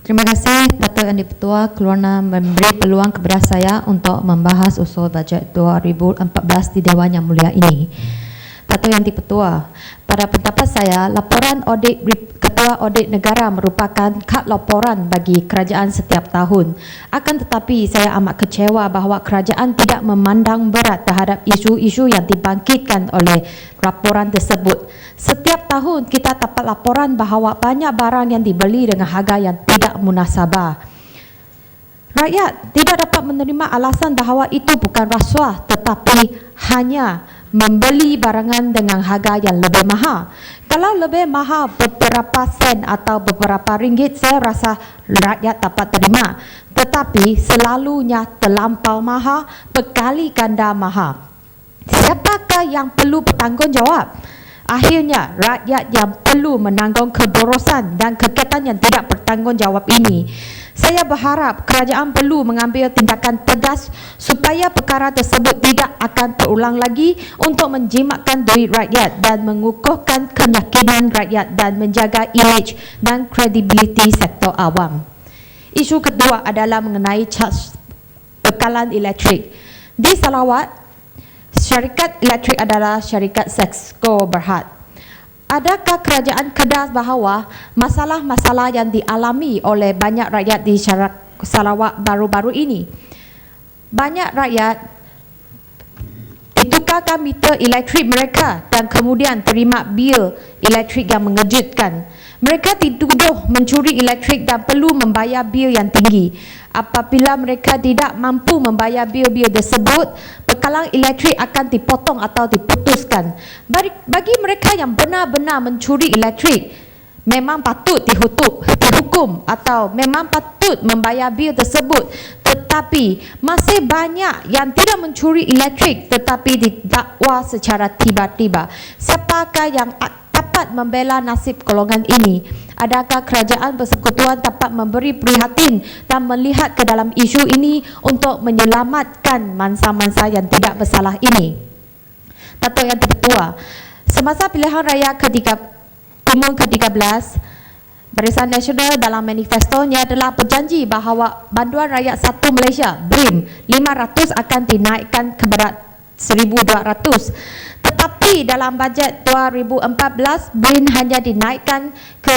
Terima kasih Datuk Yang di-Pertua kerana memberi peluang kepada saya untuk membahas usul bajet 2014 di Dewan Yang Mulia ini. Datuk Yang di-Pertua, pada pendapat saya, laporan audit Ketua Audit Negara merupakan kad laporan bagi kerajaan setiap tahun. Akan tetapi, saya amat kecewa bahawa kerajaan tidak memandang berat terhadap isu-isu yang dibangkitkan oleh laporan tersebut. Setiap tahun kita dapat laporan bahawa banyak barang yang dibeli dengan harga yang tidak munasabah. Rakyat tidak dapat menerima alasan bahawa itu bukan rasuah tetapi hanya membeli barangan dengan harga yang lebih mahal. Kalau lebih mahal beberapa sen atau beberapa ringgit, saya rasa rakyat dapat terima. Tetapi selalunya terlampau mahal, berkali ganda mahal. Siapakah yang perlu bertanggungjawab? Akhirnya, rakyat yang perlu menanggung keborosan dan kegiatan yang tidak bertanggungjawab ini. Saya berharap kerajaan perlu mengambil tindakan tegas supaya perkara tersebut tidak akan terulang lagi untuk menjimatkan duit rakyat dan mengukuhkan keyakinan rakyat dan menjaga imej dan kredibiliti sektor awam. Isu kedua adalah mengenai caj bekalan elektrik. Di Sarawak, syarikat elektrik adalah syarikat Sexco Berhad. Adakah kerajaan kedar bahawa masalah-masalah yang dialami oleh banyak rakyat di Sarawak baru-baru ini? Banyak rakyat ditukarkan meter elektrik mereka dan kemudian terima bil elektrik yang mengejutkan. Mereka dituduh mencuri elektrik dan perlu membayar bil yang tinggi. Apabila mereka tidak mampu membayar bil-bil tersebut, bekalan elektrik akan dipotong atau diputuskan. Bagi mereka yang benar-benar mencuri elektrik, memang patut dihukum atau memang patut membayar bil tersebut. Tetapi masih banyak yang tidak mencuri elektrik tetapi didakwa secara tiba-tiba. Siapakah yang dapat membela nasib golongan ini? Adakah kerajaan persekutuan dapat memberi prihatin dan melihat ke dalam isu ini untuk menyelamatkan mangsa-mangsa yang tidak bersalah ini? Datuk Yang di-Pertua, semasa pilihan raya umum ke-13, Barisan Nasional dalam manifestonya telah berjanji bahawa banduan rakyat satu Malaysia BRIM 500 akan dinaikkan kepada 1,200. Tetapi dalam bajet 2014, BRIM hanya dinaikkan ke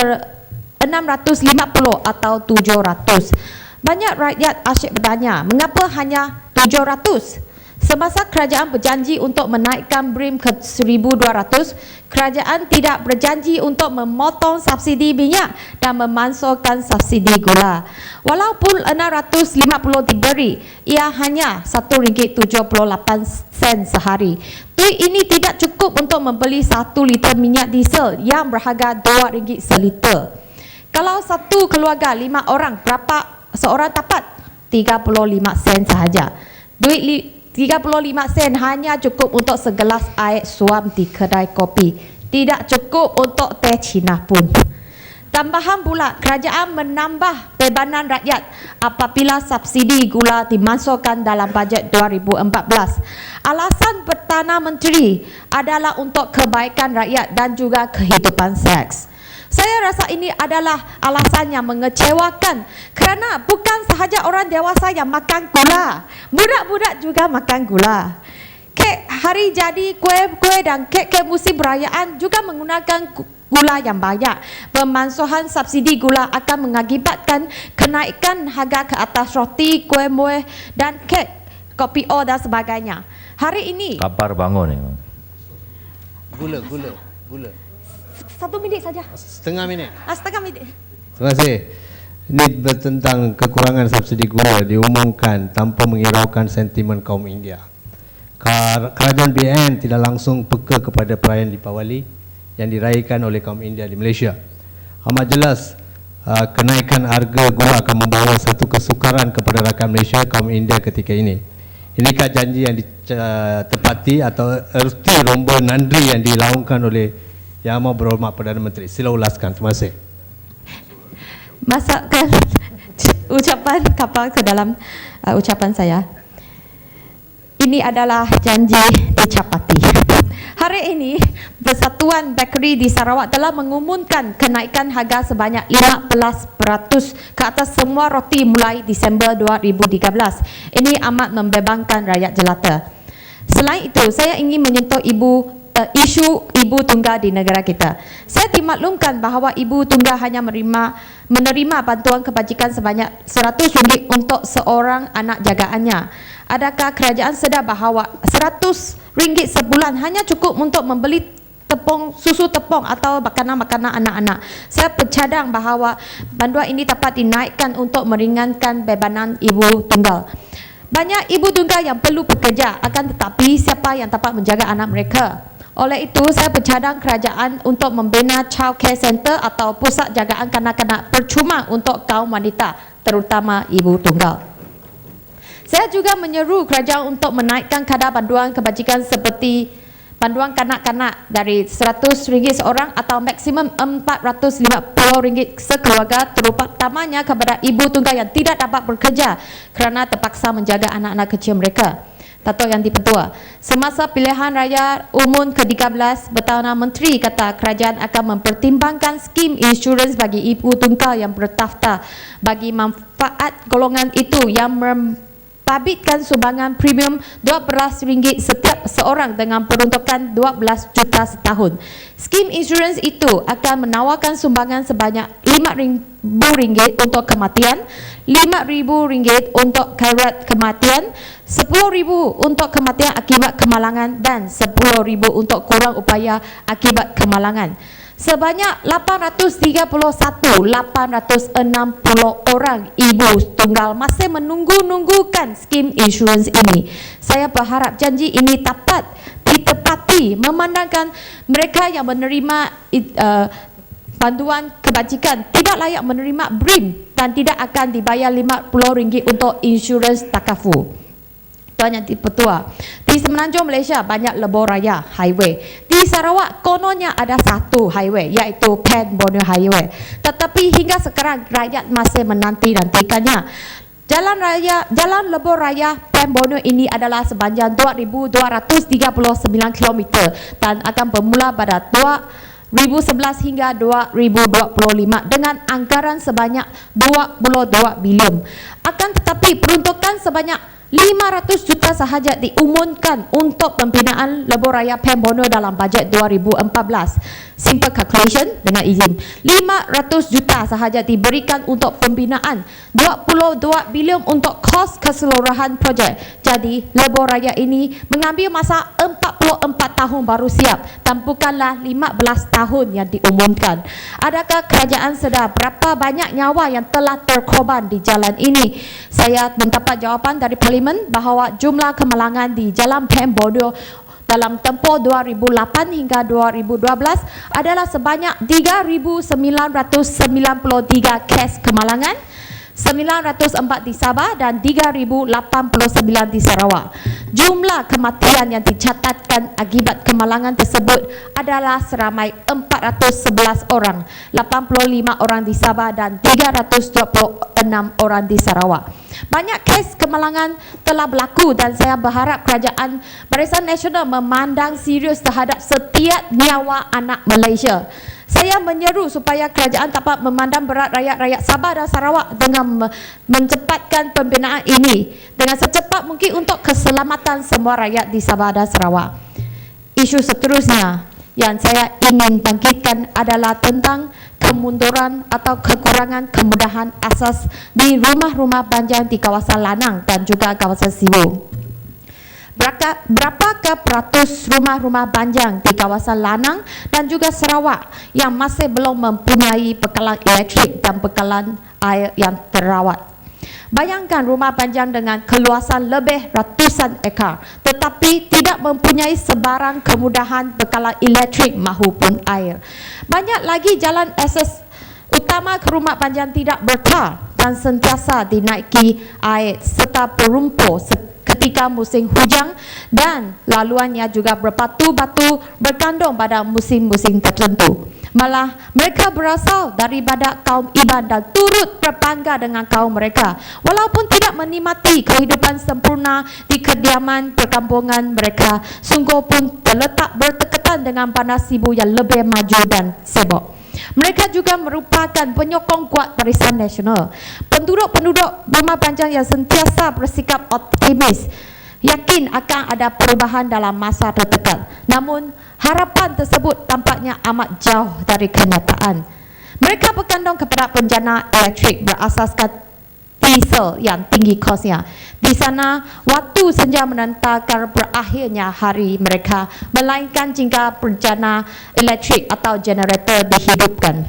650 atau 700. Banyak rakyat asyik bertanya, mengapa hanya 700? Semasa kerajaan berjanji untuk menaikkan BRIM ke 1,200, kerajaan tidak berjanji untuk memotong subsidi minyak dan memansuhkan subsidi gula. Walaupun 650 diberi, ia hanya RM1.78 sehari. Duit ini tidak cukup untuk membeli 1 liter minyak diesel yang berharga RM2 seliter. Kalau satu keluarga 5 orang, berapa seorang dapat? 35 sen sahaja. Duit 35 sen hanya cukup untuk segelas air suam di kedai kopi. Tidak cukup untuk teh Cina pun. Tambahan pula, kerajaan menambah bebanan rakyat apabila subsidi gula dimasukkan dalam bajet 2014. Alasan Perdana Menteri adalah untuk kebaikan rakyat dan juga kehidupan seks. Saya rasa ini adalah alasan yang mengecewakan kerana bukan sahaja orang dewasa yang makan gula, budak-budak juga makan gula. Kek hari jadi, kuih-kuih dan kek-kek musim perayaan juga menggunakan gula yang banyak. Pemansuhan subsidi gula akan mengakibatkan kenaikan harga ke atas roti, kuih-muih dan kek, kopi o dan sebagainya. Hari ini kabar bangun ni. Gula. 1 minit saja. Setengah minit. Setengah minit. Terima kasih. Ini tentang kekurangan subsidi gula diumumkan tanpa menghiraukan sentimen kaum India. Kerajaan BN tidak langsung peka kepada perayaan Deepawali yang diraihkan oleh kaum India di Malaysia. Amat jelas kenaikan harga gula akan membawa satu kesukaran kepada rakyat Malaysia kaum India ketika ini. Inikah janji yang ditepati atau erti romba nandri yang dilaungkan oleh Yang Amat Berhormat Perdana Menteri? Sila ulaskan. Terima kasih. Masukkan ucapan kapal ke dalam ucapan saya. Ini adalah janji dicapati. Hari ini, Persatuan Bakery di Sarawak telah mengumumkan kenaikan harga sebanyak 15% ke atas semua roti mulai Disember 2013. Ini amat membebankan rakyat jelata. Selain itu, saya ingin menyentuh isu ibu tunggal di negara kita. Saya dimaklumkan bahawa ibu tunggal hanya menerima bantuan kebajikan sebanyak RM100 untuk seorang anak jagaannya. Adakah kerajaan sedar bahawa RM100 sebulan hanya cukup untuk membeli susu tepung atau makanan-makanan anak-anak? Saya bercadang bahawa bantuan ini dapat dinaikkan untuk meringankan bebanan ibu tunggal. Banyak ibu tunggal yang perlu bekerja, akan tetapi siapa yang dapat menjaga anak mereka? Oleh itu, saya bercadang kerajaan untuk membina child care center atau pusat jagaan kanak-kanak percuma untuk kaum wanita, terutama ibu tunggal. Saya juga menyeru kerajaan untuk menaikkan kadar bantuan kebajikan seperti bantuan kanak-kanak dari RM100 seorang atau maksimum RM450 sekeluarga, terutamanya kepada ibu tunggal yang tidak dapat bekerja kerana terpaksa menjaga anak-anak kecil mereka. Datuk Yang di-Pertua, semasa pilihan raya umum ke-13, Perdana Menteri kata kerajaan akan mempertimbangkan skim insurans bagi ibu tunggal yang berdaftar bagi manfaat golongan itu yang membabitkan sumbangan premium RM12 setiap seorang dengan peruntukan 12 juta setahun. Skim insurans itu akan menawarkan sumbangan sebanyak RM5,000 untuk kematian, RM5,000 untuk karat kematian, RM10,000 untuk kematian akibat kemalangan dan RM10,000 untuk kurang upaya akibat kemalangan. Sebanyak 861,860 orang ibu tunggal masih menunggu-nunggukan skim insurans ini. Saya berharap janji ini dapat ditepati memandangkan mereka yang menerima bantuan kebajikan tidak layak menerima BRIM dan tidak akan dibayar RM50 untuk insurans takaful. Tuan Yang di-Pertua, di Semenanjung Malaysia banyak lebuh raya highway. Di Sarawak kononnya ada satu highway, iaitu Pan Borneo Highway. Tetapi hingga sekarang rakyat masih menanti-nantikannya. Jalan lebuh raya Pan Borneo ini adalah sepanjang 2,239 km dan akan bermula pada 2011 hingga 2025 dengan anggaran sebanyak 22 bilion. Akan tetapi peruntukan sebanyak 500 juta sahaja diumumkan untuk pembinaan lebuh raya Pan Borneo dalam bajet 2014. Simple calculation dengan izin, 500 juta sahaja diberikan untuk pembinaan, 22 bilion untuk kos keseluruhan projek. Jadi lebuh raya ini mengambil masa 44 tahun baru siap dan bukanlah 15 tahun yang diumumkan. Adakah kerajaan sedar berapa banyak nyawa yang telah terkorban di jalan ini? Saya mendapat jawapan dari Parlimen bahawa jumlah kemalangan di Jalan Pan Borneo dalam tempoh 2008 hingga 2012 adalah sebanyak 3,993 kes kemalangan, 904 di Sabah dan 3,089 di Sarawak. Jumlah kematian yang dicatatkan akibat kemalangan tersebut adalah seramai 411 orang, 85 orang di Sabah dan 326 orang di Sarawak. Banyak kes kemalangan telah berlaku dan saya berharap kerajaan Barisan Nasional memandang serius terhadap setiap nyawa anak Malaysia. Saya menyeru supaya kerajaan dapat memandang berat rakyat-rakyat Sabah dan Sarawak dengan mencepatkan pembinaan ini dengan secepat mungkin untuk keselamatan semua rakyat di Sabah dan Sarawak. Isu seterusnya yang saya ingin bangkitkan adalah tentang kemunduran atau kekurangan kemudahan asas di rumah-rumah banjang di kawasan Lanang dan juga kawasan Sibu. Berapakah peratus rumah-rumah banjang di kawasan Lanang dan juga Sarawak yang masih belum mempunyai bekalan elektrik dan bekalan air yang terawat? Bayangkan rumah banjang dengan keluasan lebih ratusan ekar tetapi tidak mempunyai sebarang kemudahan bekalan elektrik maupun air. Banyak lagi jalan akses utama ke rumah banjang tidak bertar dan sentiasa dinaiki air serta berumpur ketika musim hujan dan laluannya juga berbatu-batu bergantung pada musim-musim tertentu. Malah mereka berasal daripada kaum Iban dan turut berbangga dengan kaum mereka walaupun tidak menikmati kehidupan sempurna di kediaman perkampungan mereka. Sungguh pun terletak bertekad berkaitan dengan Bandar Sibu yang lebih maju dan sibuk. Mereka juga merupakan penyokong kuat Barisan Nasional. Penduduk-penduduk Rumah Panjang yang sentiasa bersikap optimis, yakin akan ada perubahan dalam masa terdekat. Namun, harapan tersebut tampaknya amat jauh dari kenyataan. Mereka berkandung kepada penjana elektrik berasaskan diesel yang tinggi kosnya. Di sana, waktu senja menandakan berakhirnya hari mereka, melainkan jika penjana elektrik atau generator dihidupkan.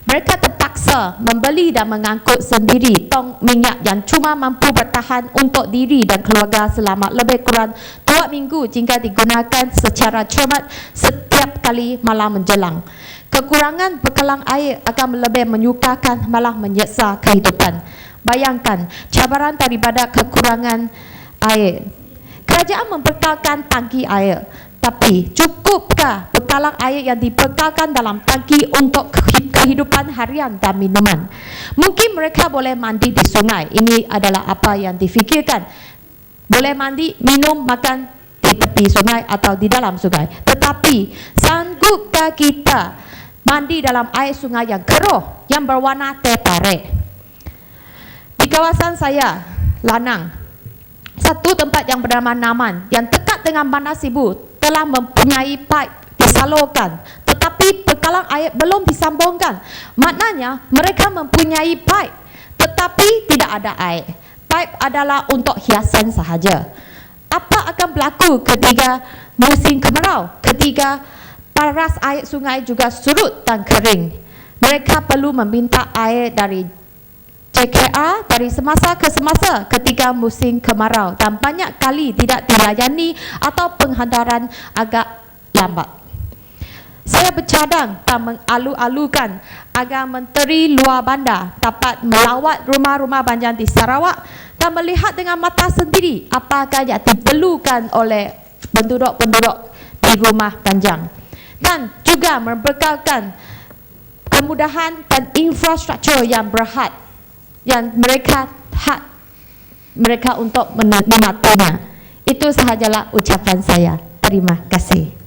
Mereka terpaksa membeli dan mengangkut sendiri tong minyak yang cuma mampu bertahan untuk diri dan keluarga selama lebih kurang 2 minggu jika digunakan secara cermat setiap kali malam menjelang. Kekurangan bekalan air akan lebih menyukarkan malah menyeksa kehidupan. Bayangkan cabaran daripada kekurangan air. Kerajaan membekalkan tangki air, tapi cukupkah bekalan air yang dibekalkan dalam tangki untuk kehidupan harian dan minuman? Mungkin mereka boleh mandi di sungai. Ini adalah apa yang difikirkan. Boleh mandi, minum, makan di tepi sungai atau di dalam sungai. Tetapi sanggupkah kita mandi dalam air sungai yang keruh, yang berwarna teh tarik? Di kawasan saya, Lanang, satu tempat yang bernama Naman yang dekat dengan Bandar Sibu telah mempunyai pipe disalurkan, tetapi bekalan air belum disambungkan. Maknanya mereka mempunyai pipe tetapi tidak ada air. Pipe adalah untuk hiasan sahaja. Apa akan berlaku ketika musim kemarau, ketika paras air sungai juga surut dan kering? Mereka perlu meminta air dari JKR dari semasa ke semasa ketika musim kemarau dan banyak kali tidak dilayani atau penghantaran agak lambat. Saya bercadang dan mengalu-alukan agar Menteri Luar Bandar dapat melawat rumah-rumah panjang di Sarawak dan melihat dengan mata sendiri apakah yang diperlukan oleh penduduk-penduduk di rumah panjang, dan juga membekalkan kemudahan dan infrastruktur yang berhad yang mereka hak mereka untuk menikmatinya. Itu sahajalah ucapan saya. Terima kasih.